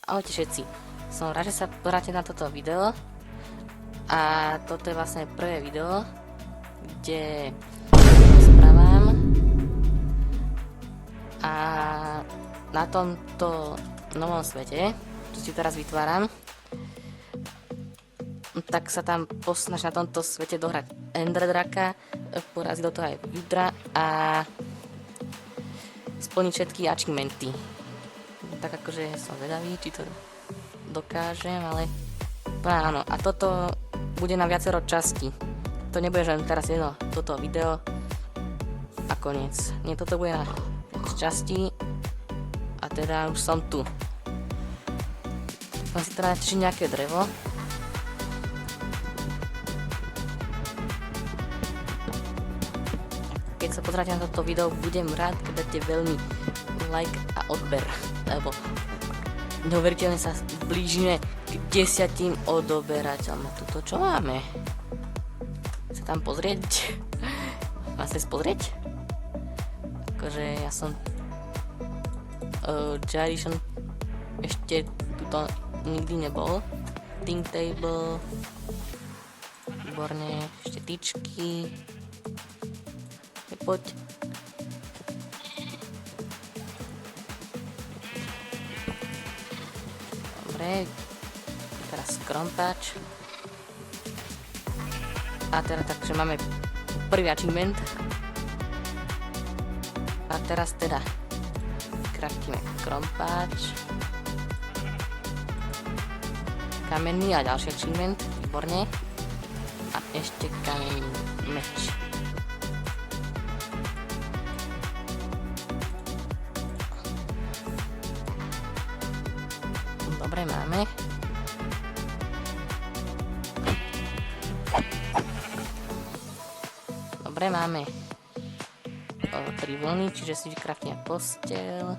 Ahojte všetci, som rád, že sa pozeráte na toto video a toto je vlastne prvé video, kde rozprávam a na tomto novom svete, čo si teraz vytváram, tak sa tam posnaž na tomto svete dohrať Ender Draka, poraziť do toho aj Vidra a splniť všetky achievementy. Tak akože som vedavý, či to dokážem, ale áno, a toto bude na viacero častí. To nebude len teraz jedno toto video a koniec. Nie, toto bude na viac častí a teda už som tu. Mám si teda načiť nejaké drevo. Keď sa pozráte na toto video, budem rád, keď dáte veľmi like a odber, lebo neuveriteľne sa blížime k 10 odoberateľom. Tuto čo máme? Sa tam pozrieť? Mám sa pozrieť? Akože ja som Gyration ešte tuto nikdy nebol. Think table, výborne, ešte tyčky. Poď. Dobre, teraz krompáč. A teraz takže máme prvý achievement. A teraz teda kraftíme krompáč. Kamenný a ďalší achievement, výborne. A ešte kamenný meč. Dobre, máme. Dobre, máme 3 vlny, čiže si vykraftíme posteľ.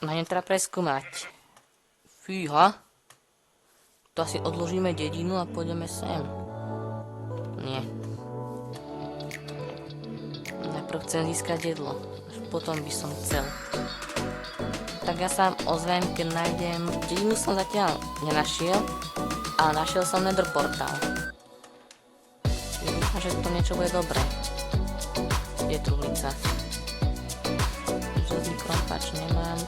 Máme teda preskúmať. Fíha. To asi odložíme dedinu a pôjdeme sem. Nie. Najprv chcem získať jedlo, až potom by som chcel. Tak ja sa ozvem, keď nájdem. Dedinu som zatiaľ nenašiel, ale našiel som Nether portál. Dúfam, že to niečo bude dobré. Je truhlica. Železný krompáč nemám.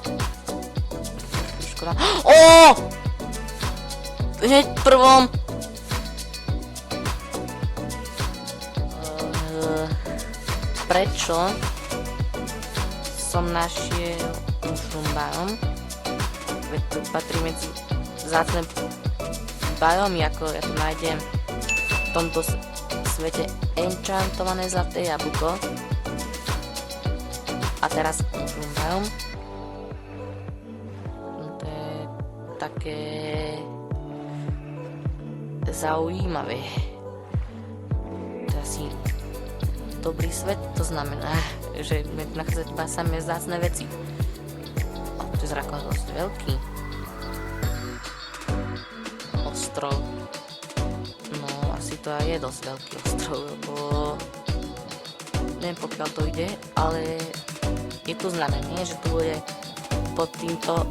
Škoda. Oooo! Hneď prvom. Prečo som našiel mushroom biome? Veď to patrí medzi vzácne biomy, ako ja tu nájdem v tomto svete enchantované zlaté jablko. A teraz mushroom biome. To je také zaujímavé. To je asi dobrý svet, to znamená, že budeme nachádzať iba samé vzácne veci. To je zrako dosť veľký. Ostrov. No, asi to aj je dosť veľký ostrov, lebo neviem, pokiaľ to ide, ale je tu znamenie, že tu bude pod týmto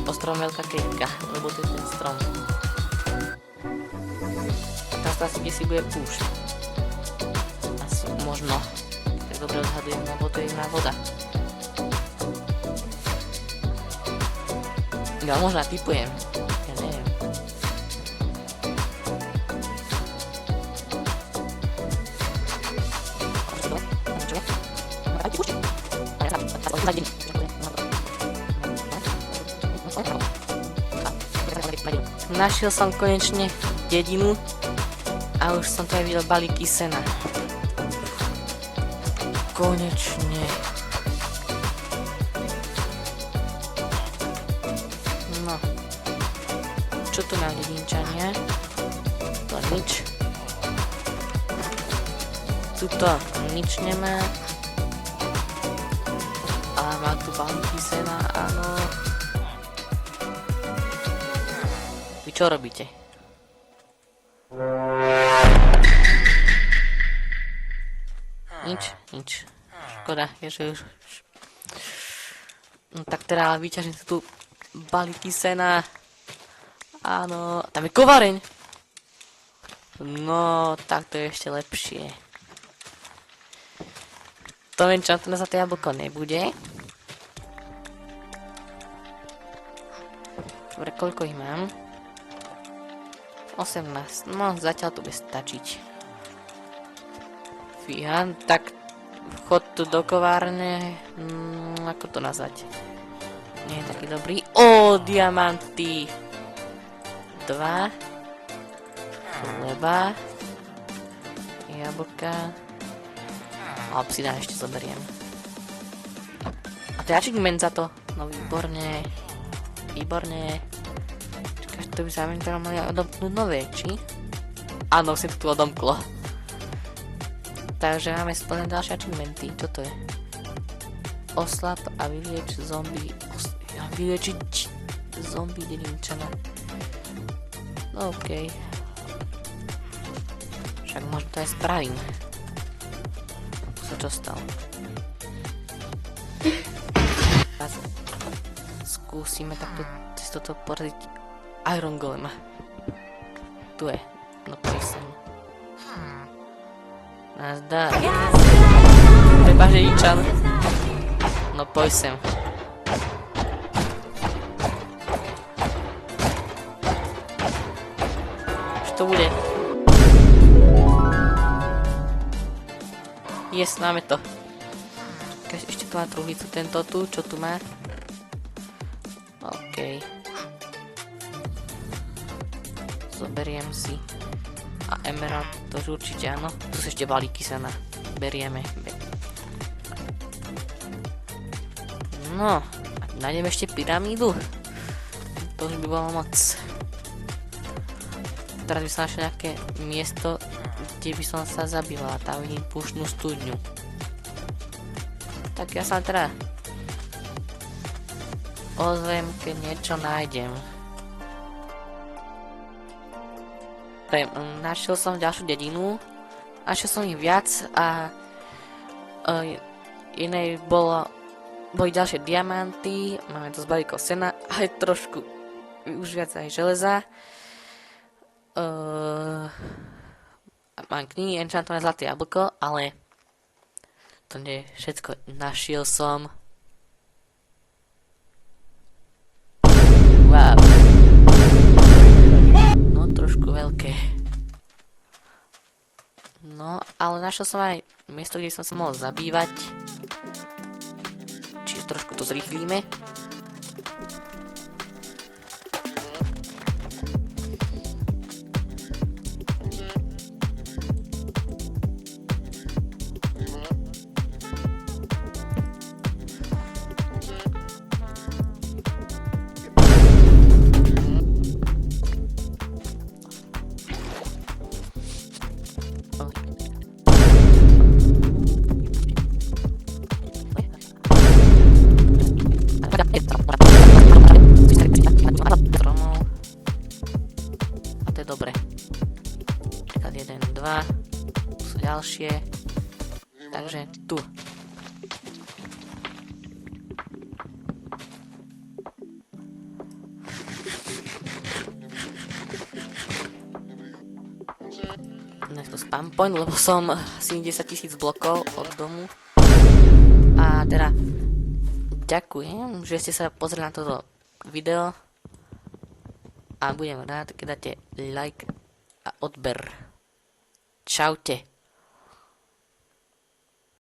ostrovom veľká kejka, lebo to je ten strom. Teraz asi kde si bude púšť. Asi možno. Tak dobre odhadujem, lebo to je iná voda. Ja možno typujem. Ja neviem. Našiel som konečne dedinu a už som tu aj videl balíky sena. Konečne. No. Čo tu mám, dedinčania? To nič. Tuto nič nemá. Ale má tu balíky sena, áno. Vy čo robíte? nič. Škoda, že už... No tak teda vyťažím si tu balíky sena. Áno, tam je kovareň. No, tak to je ešte lepšie. To viem, čo to za to jablko nebude. Dobre, koľko ich mám? 18. No, zatiaľ to bude stačiť. Fíha, tak vchod tu do kovárne... ako to nazvať? Nie je taký dobrý. Ó, diamanty! 2. Chleba. Jablka. A obsidian ešte zoberiem. A to je achievement za to. No výborne. Výborne. Čakáš, to by sa mi teda mali odomknúť nové, či? Áno, si to tu odomklo. Takže máme splnené ďalšie achievementy. Čo to je? Oslab a vylieč zombie... vyliečiť zombie dedinčana. No okej. Však možno to aj spravím. Čo stalo? Teraz skúsime takto si toto poradiť Iron Golema. Tu je. No poď sem. Nazdar. Prepáč, Ičan. No poď sem. Čo to bude? Yes, máme to. Ešte tu má truhlicu, tento tu, čo tu má. OK. Zoberiem si. A emerald, to už určite áno. Tu sú ešte balíky sena. Berieme. No, a nájdeme ešte pyramídu. To už by bolo moc. Teraz by som našiel nejaké miesto, kde by som sa zabila. Tam vidím púštnu studňu. Tak ja sa teda ozvem, keď niečo nájdem. Našiel som ďalšiu dedinu. Našiel som ich viac a inej boli ďalšie diamanty. Máme tu z balíkov sena, aj trošku už viac aj železa. Mám knihy, enchantované zlaté jablko, ale to nie je všetko. Našiel som... Wow. No, trošku veľké. No, ale našiel som aj miesto, kde som sa mohol zabývať. Čiže trošku to zrýchlíme. A to je dobre. Čakať 1, 2. Sú ďalšie. Takže tu. Nech to spam point, lebo som asi 10 000 blokov od domu. A teda ďakujem, že ste sa pozreli na toto video a budem rád, keď dáte like a odber. Čaute.